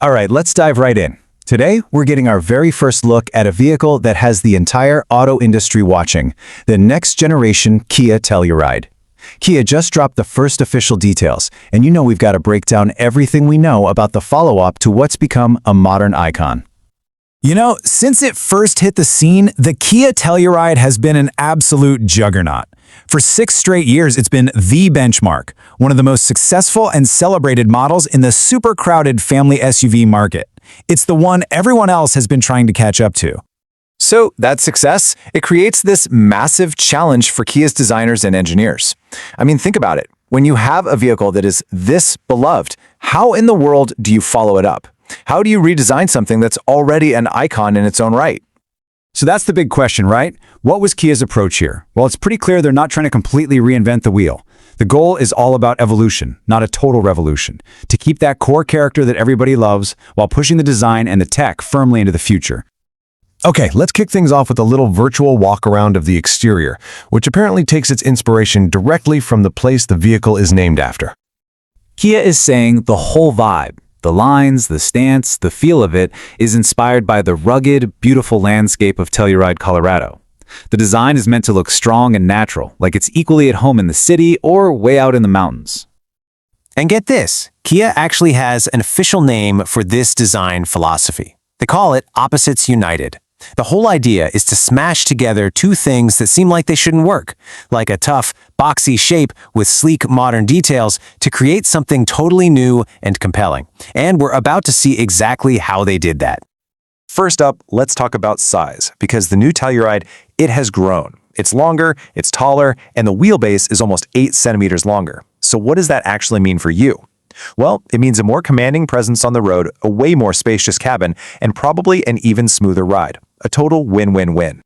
All right, let's dive right in. Today, we're getting our very first look at a vehicle that has the entire auto industry watching, the next generation Kia Telluride. Kia just dropped the first official details, and you know we've got to break down everything we know about the follow-up to what's become a modern icon. You know, since it first hit the scene, the Kia Telluride has been an absolute juggernaut. For 6 straight years, it's been the benchmark, one of the most successful and celebrated models in the super crowded family SUV market. It's the one everyone else has been trying to catch up to. So that success, it creates this massive challenge for Kia's designers and engineers. I mean, think about it. When you have a vehicle that is this beloved, how in the world do you follow it up? How do you redesign something that's already an icon in its own right? So that's the big question, right? What was Kia's approach here? Well, it's pretty clear they're not trying to completely reinvent the wheel. The goal is all about evolution, not a total revolution, to keep that core character that everybody loves while pushing the design and the tech firmly into the future. Okay, let's kick things off with a little virtual walk-around of the exterior, which apparently takes its inspiration directly from the place the vehicle is named after. Kia is saying the whole vibe, the lines, the stance, the feel of it is inspired by the rugged, beautiful landscape of Telluride, Colorado. The design is meant to look strong and natural, like it's equally at home in the city or way out in the mountains. And get this, Kia actually has an official name for this design philosophy. They call it Opposites United. The whole idea is to smash together two things that seem like they shouldn't work, like a tough, boxy shape with sleek, modern details, to create something totally new and compelling. And we're about to see exactly how they did that. First up, let's talk about size, because the new Telluride, it has grown. It's longer, it's taller, and the wheelbase is almost 8 centimeters longer. So what does that actually mean for you? Well, it means a more commanding presence on the road, a way more spacious cabin, and probably an even smoother ride. A total win-win-win.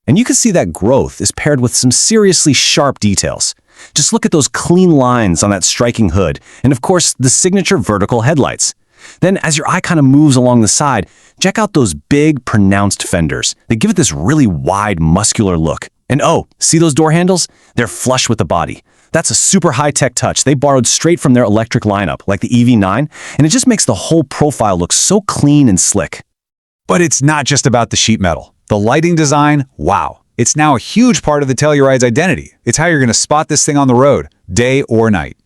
And you can see that growth is paired with some seriously sharp details. Just look at those clean lines on that striking hood, and of course, the signature vertical headlights. Then, as your eye kind of moves along the side, check out those big, pronounced fenders. They give it this really wide, muscular look. And oh, see those door handles? They're flush with the body. That's a super high-tech touch they borrowed straight from their electric lineup, like the EV9, and it just makes the whole profile look so clean and slick. But it's not just about the sheet metal. The lighting design, wow. It's now a huge part of the Telluride's identity. It's how you're going to spot this thing on the road, day or night.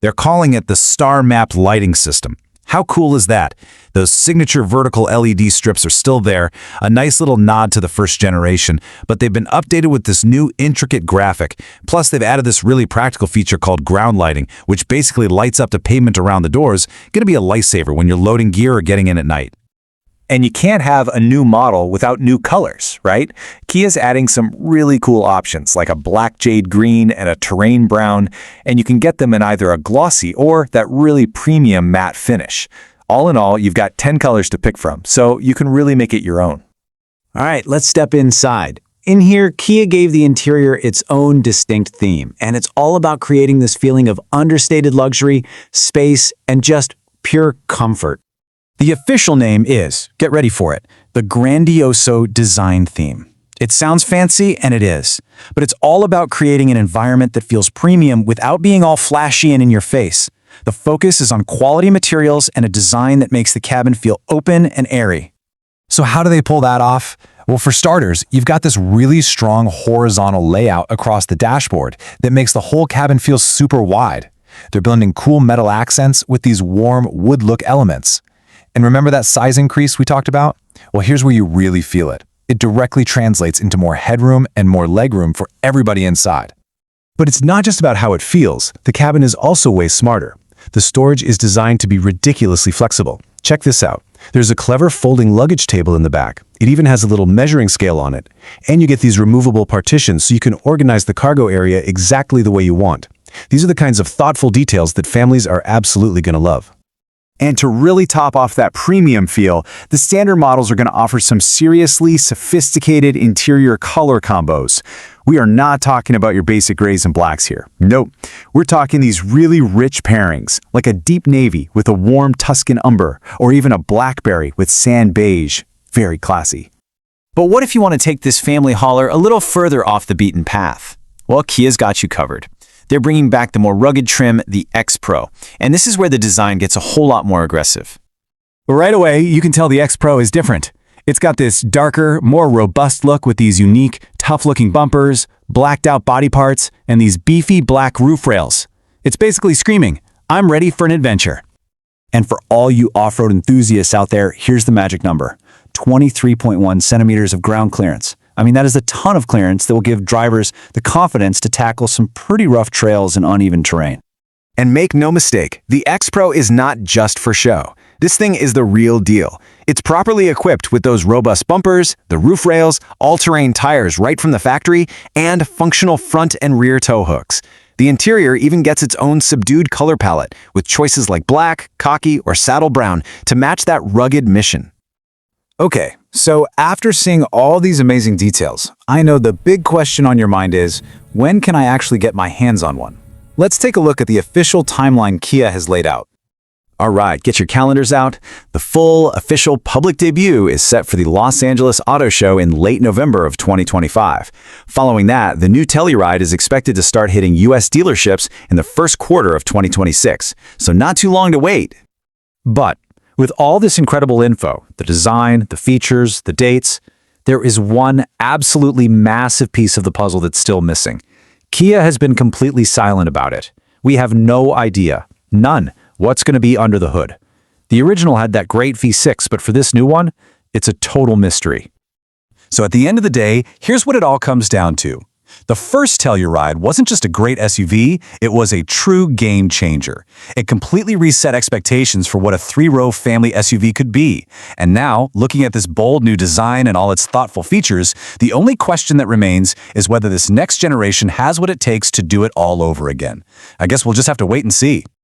They're calling it the star-mapped lighting system. How cool is that? Those signature vertical LED strips are still there, a nice little nod to the first generation, but they've been updated with this new intricate graphic. Plus, they've added this really practical feature called ground lighting, which basically lights up the pavement around the doors. Going to be a lifesaver when you're loading gear or getting in at night. And you can't have a new model without new colors, right? Kia's adding some really cool options, like a black jade green and a terrain brown, and you can get them in either a glossy or that really premium matte finish. All in all, you've got 10 colors to pick from, so you can really make it your own. All right, let's step inside. In here, Kia gave the interior its own distinct theme, and it's all about creating this feeling of understated luxury, space, and just pure comfort. The official name is, get ready for it, the Grandioso Design Theme. It sounds fancy, and it is, but it's all about creating an environment that feels premium without being all flashy and in your face. The focus is on quality materials and a design that makes the cabin feel open and airy. So how do they pull that off? Well, for starters, you've got this really strong horizontal layout across the dashboard that makes the whole cabin feel super wide. They're blending cool metal accents with these warm wood look elements. And remember that size increase we talked about? Well, here's where you really feel it. It directly translates into more headroom and more legroom for everybody inside. But it's not just about how it feels. The cabin is also way smarter. The storage is designed to be ridiculously flexible. Check this out. There's a clever folding luggage table in the back. It even has a little measuring scale on it. And you get these removable partitions so you can organize the cargo area exactly the way you want. These are the kinds of thoughtful details that families are absolutely going to love. And to really top off that premium feel, the standard models are going to offer some seriously sophisticated interior color combos. We are not talking about your basic grays and blacks here. Nope. We're talking these really rich pairings, like a deep navy with a warm Tuscan umber, or even a blackberry with sand beige. Very classy. But what if you want to take this family hauler a little further off the beaten path? Well, Kia's got you covered. They're bringing back the more rugged trim, the X Pro, and this is where the design gets a whole lot more aggressive. Right away, you can tell the X Pro is different. It's got this darker, more robust look with these unique, tough-looking bumpers, blacked-out body parts, and these beefy black roof rails. It's basically screaming, I'm ready for an adventure. And for all you off-road enthusiasts out there, here's the magic number: 23.1 centimeters of ground clearance. I mean, that is a ton of clearance that will give drivers the confidence to tackle some pretty rough trails and uneven terrain. And make no mistake, the X Pro is not just for show. This thing is the real deal. It's properly equipped with those robust bumpers, the roof rails, all-terrain tires right from the factory, and functional front and rear tow hooks. The interior even gets its own subdued color palette, with choices like black, khaki, or saddle brown to match that rugged mission. Okay, so after seeing all these amazing details, I know the big question on your mind is, when can I actually get my hands on one? Let's take a look at the official timeline Kia has laid out. All right, get your calendars out. The full, official public debut is set for the Los Angeles Auto Show in late November of 2025. Following that, the new Telluride is expected to start hitting U.S. dealerships in the first quarter of 2026, so not too long to wait. But with all this incredible info, the design, the features, the dates, there is one absolutely massive piece of the puzzle that's still missing. Kia has been completely silent about it. We have no idea, none, what's going to be under the hood. The original had that great V6, but for this new one, it's a total mystery. So at the end of the day, here's what it all comes down to. The first Telluride wasn't just a great SUV, it was a true game changer. It completely reset expectations for what a three-row family SUV could be. And now, looking at this bold new design and all its thoughtful features, the only question that remains is whether this next generation has what it takes to do it all over again. I guess we'll just have to wait and see.